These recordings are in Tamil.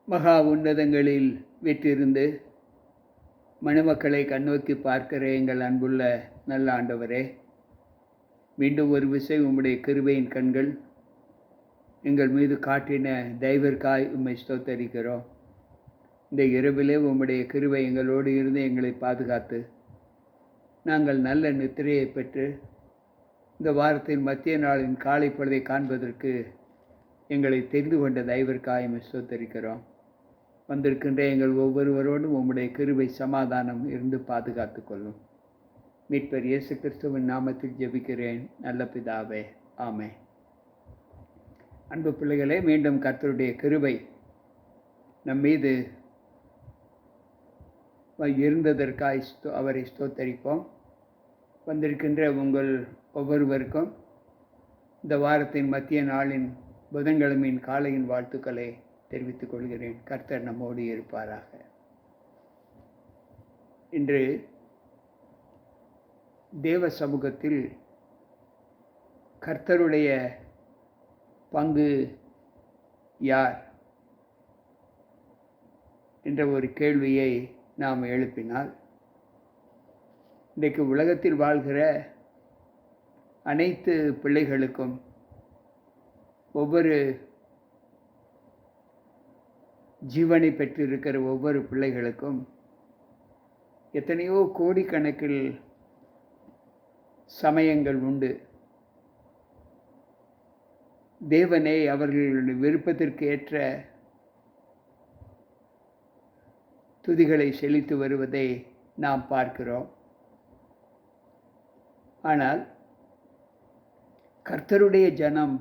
மகா உன்னதங்களில் வீற்றிருந்து மணமக்களை கண்ணோக்கி பார்க்கிற எங்கள் அன்புள்ள நல்ல ஆண்டவரே, மீண்டும் ஒரு விசை உம்முடைய கிருபையின் கண்கள் எங்கள் மீது காட்டின தயவிற்காய் உம்மை ஸ்தோத்தரிக்கிறோம். இந்த இரவிலே உம்முடைய கிருபை எங்களோடு இருந்து எங்களை பாதுகாத்து நாங்கள் நல்ல நித்திரையை பெற்று இந்த வாரத்தின் மத்திய நாளின் காலை பொழுதை காண்பதற்கு எங்களை தெரிந்து கொண்ட தயவிற்காய் உம்மை ஸ்தோத்தரிக்கிறோம். வந்திருக்கின்ற எங்கள் ஒவ்வொருவரோடும் உம்முடைய கிருபை சமாதானம் இருந்து பாதுகாத்து கொள்ளும். மீட்பர் இயேசு கிறிஸ்துவின் நாமத்தில் ஜெபிக்கிறேன் நல்ல பிதாவே, ஆமென். அன்பு பிள்ளைகளே, மீண்டும் கர்த்தருடைய கிருபை நம் மீது இருந்ததற்காய் அவரை ஸ்தோத்தரிப்போம். வந்திருக்கின்ற உங்கள் ஒவ்வொருவருக்கும் இந்த வாரத்தின் மத்திய நாளின் புதன்கிழமையின் காலையின் வாழ்த்துக்களை தெரிவித்துக் கொள்கிறேன். கர்த்தர் நம்மோடு இருப்பாராக. இன்று தேவ சமூகத்தில் கர்த்தருடைய பங்கு யார் என்ற ஒரு கேள்வியை நாம் எழுப்பினால், இன்றைக்கு உலகத்தில் வாழ்கிற அனைத்து பிள்ளைகளுக்கும், ஒவ்வொரு ஜீவனை பெற்றிருக்கிற ஒவ்வொரு பிள்ளைகளுக்கும் எத்தனையோ கோடிக்கணக்கில் சமயங்கள் உண்டு. தேவனை அவர்களுடைய விருப்பத்திற்கு ஏற்ற துதிகளை செலுத்தி வருவதை நாம் பார்க்கிறோம். ஆனால் கர்த்தருடைய ஜனம்,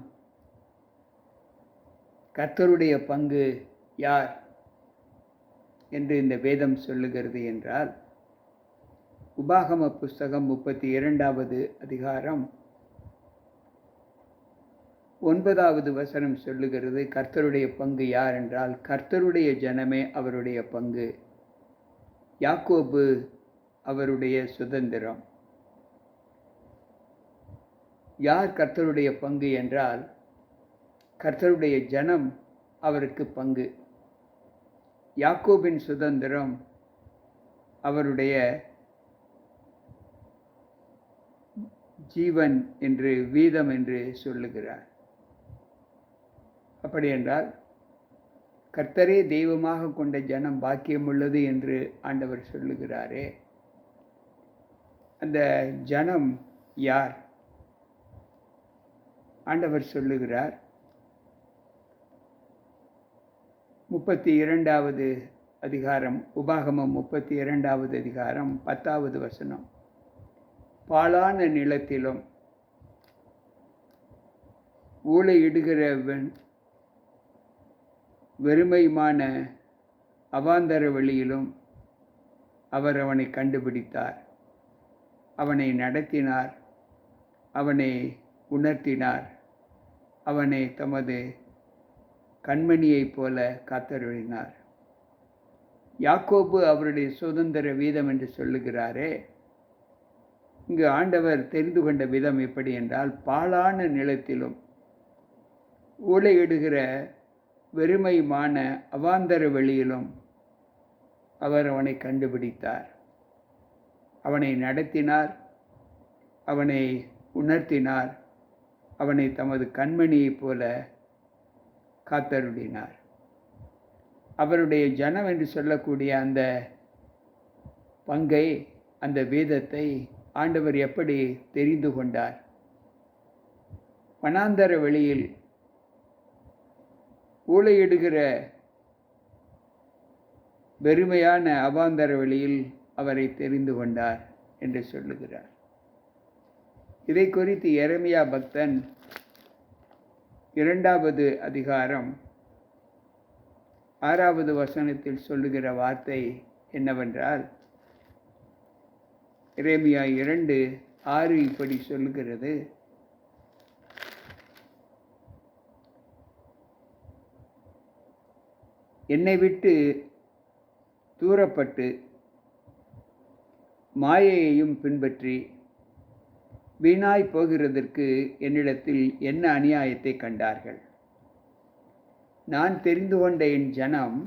கர்த்தருடைய பங்கு யார் என்று இந்த வேதம் சொல்லுகிறது என்றால், உபாகம புஸ்தகம் 32வது அதிகாரம் 9வது வசனம் சொல்லுகிறது, கர்த்தருடைய பங்கு யார் என்றால், கர்த்தருடைய ஜனமே அவருடைய பங்கு, யாக்கோபு அவருடைய சுதந்திரம். யார் கர்த்தருடைய பங்கு என்றால், கர்த்தருடைய ஜனம் அவருக்கு பங்கு, யாக்கோபின் சுதந்திரம் அவருடைய ஜீவன் என்று, வீதம் என்று சொல்லுகிறார். அப்படி என்றால் கர்த்தரே தெய்வமாக கொண்ட ஜனம் பாக்கியம் உள்ளது என்று ஆண்டவர் சொல்லுகிறாரே, அந்த ஜனம் யார்? ஆண்டவர் சொல்லுகிறார், 32வது அதிகாரம், உபாகமம் 32வது அதிகாரம் 10வது வசனம், பாழான நிலத்திலும் ஊளையிடுகிறவன் வெறுமையுமான அவாந்தர வெளியிலும் அவர் அவனை கண்டுபிடித்தார், அவனை நடத்தினார், அவனை உணர்த்தினார், அவனை தமது கண்மணியைப் போல காத்தருளினார். யாக்கோபு அவருடைய சுதந்திர வீதம் என்று சொல்லுகிறாரே, இங்கு ஆண்டவர் தெரிந்து கொண்ட விதம் எப்படி என்றால், பாழான நிலத்திலும் ஊளையிடுகிற வெறுமையுமான அவாந்தர வெளியிலும் அவர் அவனை கண்டுபிடித்தார், அவனை நடத்தினார், அவனை உணர்த்தினார், அவனை தமது கண்மணியைப் போல காத்தருளினார். அவருடைய ஜனம் என்று சொல்லக்கூடிய அந்த பங்கை, அந்த வேதத்தை ஆண்டவர் எப்படி தெரிந்து கொண்டார்? வனாந்தர வெளியில் ஊளையிடுகிற வெறுமையான அவாந்தர வெளியில் அவரை தெரிந்து கொண்டார் என்று சொல்லுகிறார். இதை குறித்து எரேமியா பக்தன் 2வது அதிகாரம் 6வது வசனத்தில் சொல்லுகிற வார்த்தை என்னவென்றால், எரேமியா 2:6 இப்படி சொல்லுகிறது, என்னை விட்டு தூரப்பட்டு மாயையையும் பின்பற்றி வீணாய் போகிறதற்கு என்னிடத்தில் என்ன அநியாயத்தை கண்டார்கள்? நான் தெரிந்து கொண்ட என் ஜனம்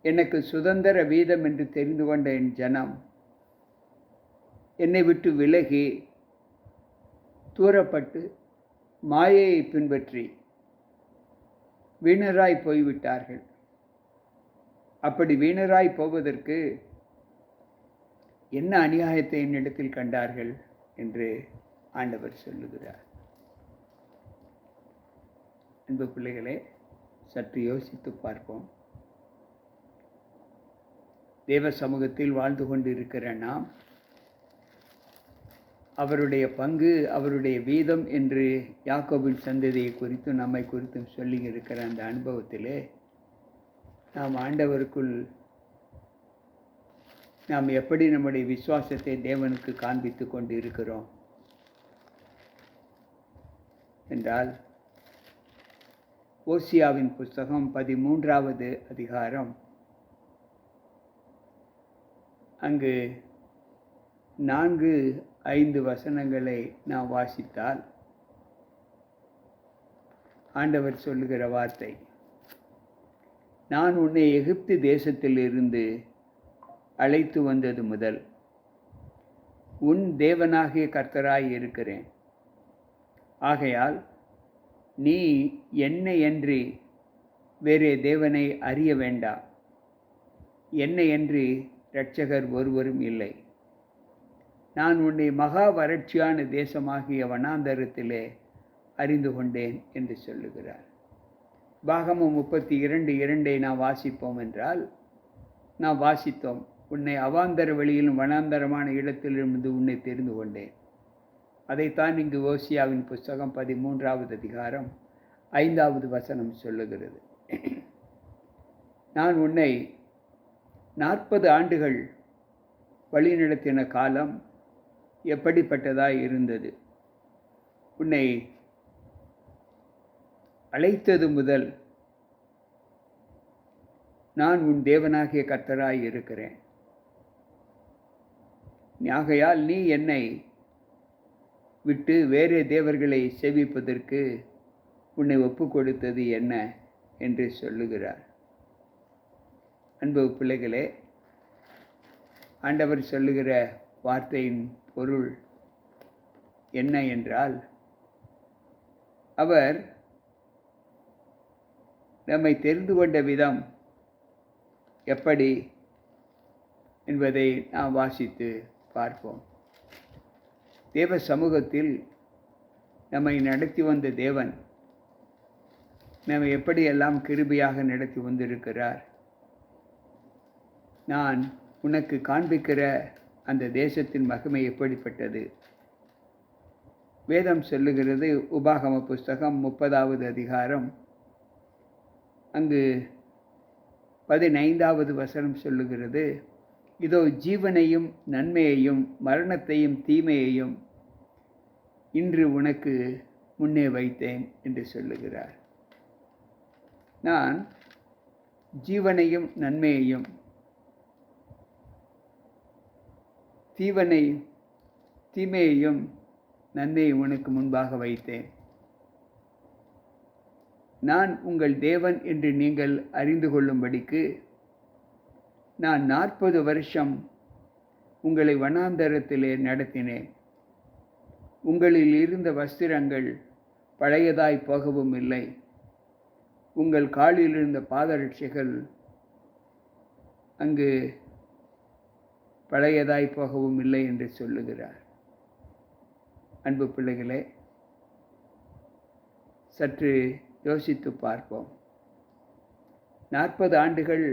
எனக்கு சுதந்திர வீதம் என்று தெரிந்து கொண்ட என் ஜனம் என்னை விட்டு விலகி தூரப்பட்டு மாயையை பின்பற்றி வீணராய் போய்விட்டார்கள். அப்படி வீணராய் போவதற்கு என்ன அநியாயத்தை என்னிடத்தில் கண்டார்கள் என்று ஆண்டவர் சொல்லுகிறார். அன்பு பிள்ளைகளே, சற்று யோசித்து பார்ப்போம். தேவ சமூகத்தில் வாழ்ந்து கொண்டிருக்கிற நாம் அவருடைய பங்கு, அவருடைய வீதம் என்று யாக்கோபின் சந்ததியை குறித்தும் நம்மை குறித்தும் சொல்லி இருக்கிற அந்த அனுபவத்திலே நாம் ஆண்டவருக்குள் நாம் எப்படி நம்முடைய விசுவாசத்தை தேவனுக்கு காண்பித்து கொண்டு இருக்கிறோம் என்றால், ஓசியாவின் புஸ்தகம் 13வது அதிகாரம், அங்கு 4-5 வசனங்களை நாம் வாசித்தால் ஆண்டவர் சொல்லுகிற வார்த்தை, நான் உன்னை எகிப்து தேசத்திலிருந்து அழைத்து வந்தது முதல் உன் தேவனாகிய கர்த்தராய் இருக்கிறேன். ஆகையால் நீ என்னையன்றி வேறே தேவனை அறிய வேண்டாம். என்னையன்றி இரட்சகர் ஒருவரும் இல்லை. நான் உன்னை மகா வறட்சியான தேசமாகிய வனாந்தரத்திலே அறிந்து கொண்டேன் என்று சொல்லுகிறார். பாகமம் 32:2 நாம் வாசிப்போம் என்றால், நாம் வாசித்தோம், உன்னை அவாந்தர வெளியிலும் வனாந்தரமான இடத்திலிருந்து உன்னை தெரிந்து கொண்டேன். அதைத்தான் இங்கு ஓசியாவின் புஸ்தகம் 13வது அதிகாரம் 5வது வசனம் சொல்லுகிறது. நான் உன்னை 40 ஆண்டுகள் வழிநடத்தின காலம் எப்படிப்பட்டதாய் இருந்தது. உன்னை அழைத்தது முதல் நான் உன் தேவனாகிய கர்த்தராய் இருக்கிறேன். ஆகையால் நீ என்னை விட்டு வேறே தேவர்களை சேவிப்பதற்கு உன்னை ஒப்பு கொடுத்தது என்ன என்று சொல்லுகிறார். அன்பு பிள்ளைகளே, ஆண்டவர் சொல்லுகிற வார்த்தையின் பொருள் என்ன என்றால், அவர் நம்மை தெரிந்து கொண்ட விதம் எப்படி என்பதை நாம் வாசித்து பார்ப்போம். தேவ சமூகத்தில் நம்மை நடத்தி வந்த தேவன் நம்மை எப்படியெல்லாம் கிருபையாக நடத்தி வந்திருக்கிறார். நான் உனக்கு காண்பிக்கிற அந்த தேசத்தின் மகிமை எப்படிப்பட்டது. வேதம் சொல்லுகிறது, உபாகம புஸ்தகம் 30வது அதிகாரம், அங்கு 15வது வசனம் சொல்லுகிறது, இதோ ஜீவனையும் நன்மையையும் மரணத்தையும் தீமையையும் இன்று உனக்கு முன்னே வைத்தேன் என்று சொல்லுகிறார். நான் ஜீவனையும் நன்மையையும் தீமையையும் நன்மையை உனக்கு முன்பாக வைத்தேன். நான் உங்கள் தேவன் என்று நீங்கள் அறிந்து கொள்ளும்படிக்கு நான் 40 வருஷம் உங்களை வனாந்தரத்திலே நடத்தினேன். உங்களில் இருந்த வஸ்திரங்கள் பழையதாய் போகவும் இல்லை, உங்கள் காலில் இருந்த பாதரட்சைகள் அங்கு பழையதாய் போகவும் இல்லை என்று சொல்லுகிறார். அன்பு பிள்ளைகளே, சற்று யோசித்து பார்ப்போம். 40 ஆண்டுகள்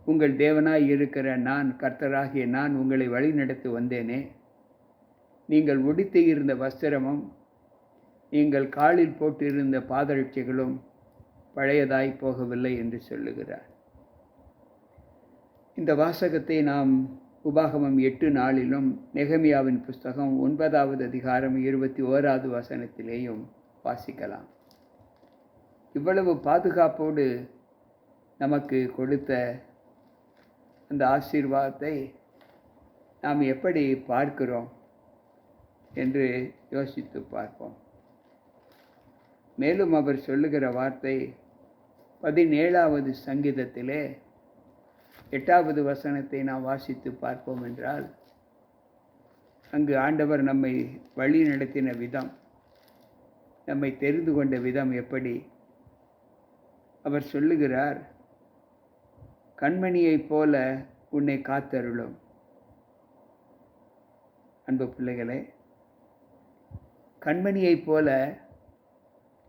உங்கள் தேவனாய் இருக்கிற நான், கர்த்தராகிய நான் உங்களை வழிநடத்தி வந்தேனே. நீங்கள் உடுத்தி இருந்த வஸ்திரமும் நீங்கள் காலில் போட்டிருந்த பாதரட்சைகளும் பழையதாய் போகவில்லை என்று சொல்லுகிறார். இந்த வாசகத்தை நாம் உபாகமம் 8:4 நெகமியாவின் புஸ்தகம் 9வது அதிகாரம் 21வது வசனத்திலேயும் வாசிக்கலாம். இவ்வளவு பாதுகாப்போடு நமக்கு கொடுத்த அந்த ஆசீர்வாதத்தை நாம் எப்படி பார்க்கிறோம் என்று யோசித்து பார்ப்போம். மேலும் அவர் சொல்லுகிற வார்த்தை 17வது சங்கீதத்திலே 8வது வசனத்தை நாம் வாசித்து பார்ப்போம் என்றால், அங்கு ஆண்டவர் நம்மை வழி நடத்தின விதம், நம்மை தெரிந்து கொண்ட விதம் எப்படி? அவர் சொல்லுகிறார், கண்மணியைப் போல உன்னை காத்தருளும். அன்பு பிள்ளைகளே, கண்மணியைப் போல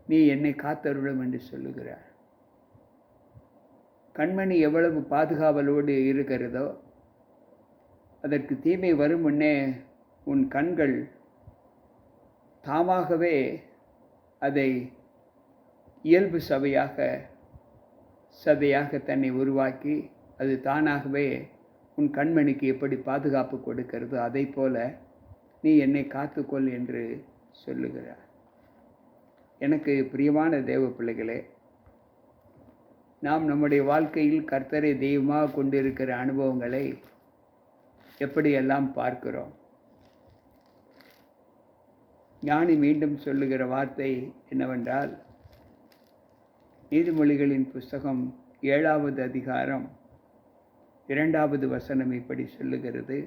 நீ என்னை காத்தருளும் என்று சொல்லுகிறார். கண்மணி எவ்வளவு பாதுகாவலோடு இருக்கிறதோ, அதற்கு தீமை வரும் முன்னே உன் கண்கள் தாமாகவே அதை இயல்பு சதையாக தன்னை உருவாக்கி அது தானாகவே உன் கண்மணிக்கு எப்படி பாதுகாப்பு கொடுக்கிறதோ அதை போல நீ என்னை காத்துக்கொள் என்று சொல்லுகிறார். எனக்கு பிரியமான தேவ பிள்ளைகளே, நாம் நம்முடைய வாழ்க்கையில் கர்த்தரை தெய்வமாக கொண்டிருக்கிற அனுபவங்களை எப்படியெல்லாம் பார்க்கிறோம்? ஞானி மீண்டும் சொல்லுகிற வார்த்தை என்னவென்றால், நீதிமொழிகளின் புஸ்தகம் 7வது அதிகாரம் 2வது வசனம் இப்படி சொல்லுகிறது,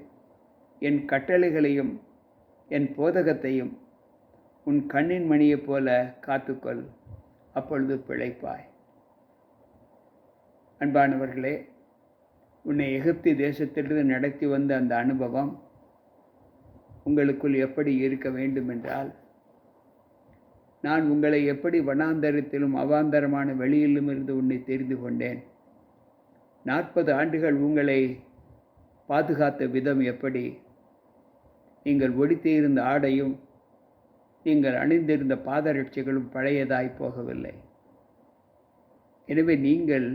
என் கட்டளைகளையும் என் போதகத்தையும் உன் கண்ணின் மணியைப் போல காத்துக்கொள், அப்பொழுது பிழைப்பாய். அன்பானவர்களே, உன்னை எகிப்து தேசத்திலிருந்து நடத்தி வந்த அந்த அனுபவம் உங்களுக்குள் எப்படி இருக்க வேண்டும் என்றால், நான் உங்களை எப்படி வனாந்தரத்திலும் அவாந்தரமான வெளியிலும் இருந்து உன்னை தெரிந்து கொண்டேன், 40 ஆண்டுகள் உங்களை பாதுகாத்த விதம் எப்படி, நீங்கள் ஒடித்திருந்த ஆடையும் நீங்கள் அணிந்திருந்த பாதரட்சைகளும் பழையதாய் போகவில்லை. எனவே நீங்கள்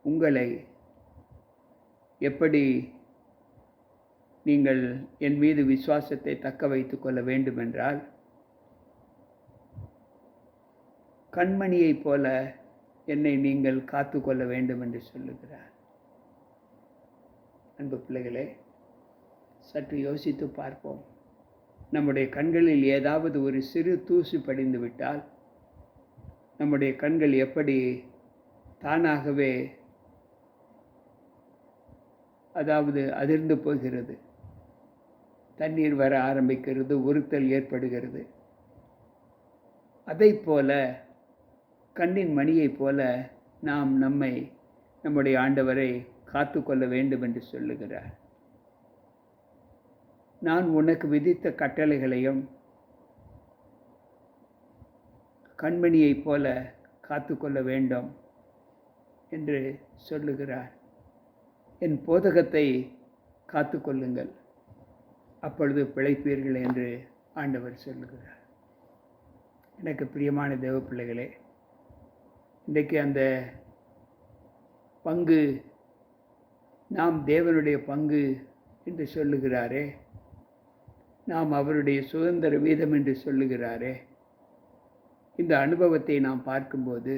உங்களை எப்படி நீங்கள் என் மீது விசுவாசத்தை தக்க வைத்துக் கொள்ள வேண்டுமென்றால், கண்மணியைப் போல என்னை நீங்கள் காத்து கொள்ள வேண்டும் என்று சொல்லுகிறார். அன்பு பிள்ளைகளே, சற்று யோசித்து பார்ப்போம். நம்முடைய கண்களில் ஏதாவது ஒரு சிறு தூசு படிந்து விட்டால் நம்முடைய கண்கள் எப்படி தானாகவே அதிர்ந்து போகிறது, தண்ணீர் வர ஆரம்பிக்கிறது, உறுத்தல் ஏற்படுகிறது. அதை போல கண்ணின் மணியைப் போல நாம் நம்முடைய ஆண்டவரை காத்து கொள்ள வேண்டும் என்று சொல்லுகிறார். நான் உனக்கு விதித்த கட்டளைகளையும் கண்மணியைப் போல காத்து கொள்ள வேண்டும் என்று சொல்லுகிறார். என் போதகத்தை காத்து கொள்ளுங்கள், அப்பொழுது பிழைப்பீர்கள் என்று ஆண்டவர் சொல்லுகிறார். எனக்கு பிரியமான தேவ பிள்ளைகளே, இன்றைக்கு அந்த பங்கு, நாம் தேவனுடைய பங்கு என்று சொல்லுகிறாரே, நாம் அவருடைய சுதந்திர வீதம் என்று சொல்லுகிறாரே, இந்த அனுபவத்தை நாம் பார்க்கும்போது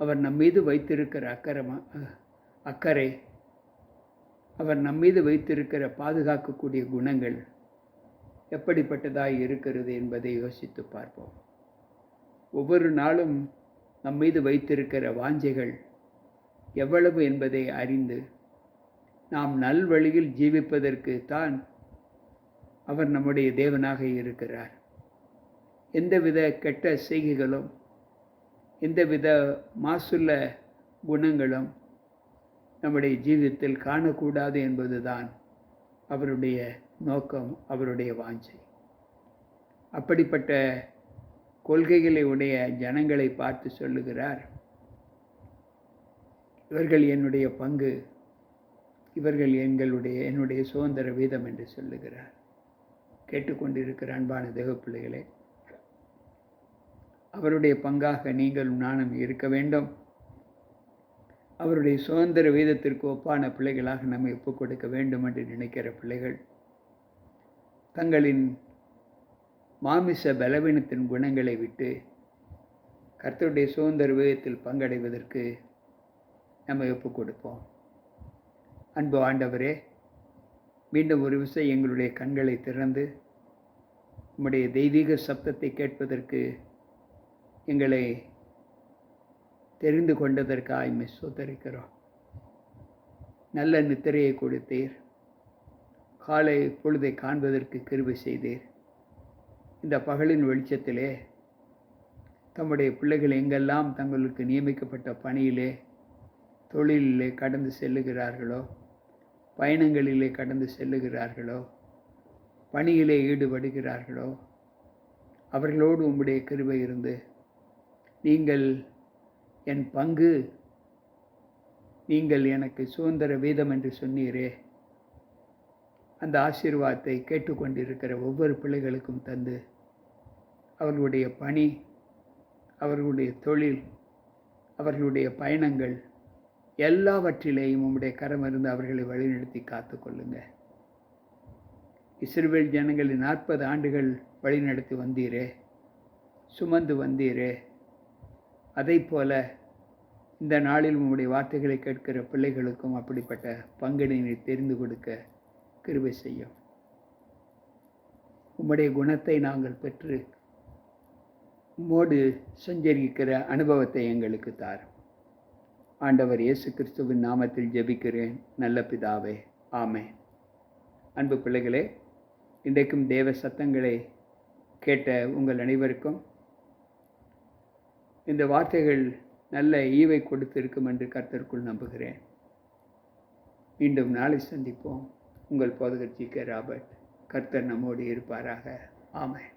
அவர் நம்மீது வைத்திருக்கிற அக்கறை, அவர் நம்மீது வைத்திருக்கிற பாதுகாக்கக்கூடிய குணங்கள் எப்படிப்பட்டதாய் இருக்கிறது என்பதை யோசித்து பார்ப்போம். ஒவ்வொரு நாளும் நம்மீது வைத்திருக்கிற வாஞ்சைகள் எவ்வளவு என்பதை அறிந்து நாம் நல்வழியில் ஜீவிப்பதற்கு தான் அவர் நம்முடைய தேவனாக இருக்கிறார். எந்தவித கெட்ட செய்கைகளும் எந்தவித மாசுள்ள குணங்களும் நம்முடைய ஜீவிதத்தில் காணக்கூடாது என்பதுதான் அவருடைய நோக்கம், அவருடைய வாஞ்சை. அப்படிப்பட்ட கொள்கைகளை உடைய ஜனங்களை பார்த்து சொல்லுகிறார், இவர்கள் என்னுடைய பங்கு, இவர்கள் என்னுடைய சுதந்திர வீதம் என்று சொல்லுகிறார். கேட்டுக்கொண்டிருக்கிற அன்பான தேவ பிள்ளைகளே, அவருடைய பங்காக நீங்களும் நானும் இருக்க வேண்டும். அவருடைய சுதந்திர வீதத்திற்கு ஒப்பான பிள்ளைகளாக நம்மை ஒப்புக் கொடுக்க வேண்டும் என்று நினைக்கிற பிள்ளைகள் தங்களின் மாமிச பலவீனத்தின் குணங்களை விட்டு கர்த்தருடைய சுதந்திர வீதத்தில் பங்கடைவதற்கு நம்மை ஒப்புக் கொடுப்போம். அன்பு ஆண்டவரே, மீண்டும் ஒரு விசை எங்களுடைய கண்களை திறந்து உம்முடைய தெய்வீக சப்தத்தை கேட்பதற்கு எங்களை தெரிந்து கொண்டதற்காக உம்மை ஸ்தோத்தரிக்கிறோம். நல்ல நித்திரையை கொடுத்தீர். காலை பொழுதை காண்பதற்கு கிருபை செய்தீர். இந்த பகலின் வெளிச்சத்திலே தம்முடைய பிள்ளைகள் எங்கெல்லாம் தங்களுக்கு நியமிக்கப்பட்ட பணியிலே, தொழிலிலே கடந்து செல்லுகிறார்களோ, பயணங்களிலே கடந்து செல்லுகிறார்களோ, பணியிலே ஈடுபடுகிறார்களோ, அவர்களோடு உம்முடைய கிருபை இருந்து, நீங்கள் என் பங்கு, நீங்கள் எனக்கு சுதந்திர வீதம் என்று சொன்னீரே, அந்த ஆசீர்வாதத்தை கேட்டுக்கொண்டிருக்கிற ஒவ்வொரு பிள்ளைகளுக்கும் தந்து, அவர்களுடைய பணி, அவர்களுடைய தொழில், அவர்களுடைய பயணங்கள் எல்லாவற்றிலேயும் உம்முடைய கரம் இருந்து அவர்களை வழிநடத்தி காத்துக்கொள்ளுங்க. இஸ்ரவேல் ஜனங்களை 40 ஆண்டுகள் வழிநடத்தி வந்தீரே, சுமந்து வந்தீரே, அதைப்போல இந்த நாளில் உம்முடைய வார்த்தைகளை கேட்கிற பிள்ளைகளுக்கும் அப்படிப்பட்ட பங்கினை தெரிந்து கொடுக்க கிருபை செய்யும். உம்முடைய குணத்தை நாங்கள் பெற்று உம்மோடு சஞ்சரிக்கிற அனுபவத்தை எங்களுக்கு தாரும். ஆண்டவர் இயேசு கிறிஸ்துவின் நாமத்தில் ஜெபிக்கிறேன் நல்ல பிதாவே, ஆமென். அன்பு பிள்ளைகளே, இன்றைக்கும் தேவ சத்தங்களை கேட்ட உங்கள் அனைவருக்கும் இந்த வார்த்தைகள் நல்ல ஈவை கொடுத்திருக்கும் என்று கர்த்தருக்குள் நம்புகிறேன். மீண்டும் நாளை சந்திப்போம். உங்கள் போதகர் ஜி.கே. ராபர்ட். கர்த்தர் நம்மோடு இருப்பாராக. ஆமென்.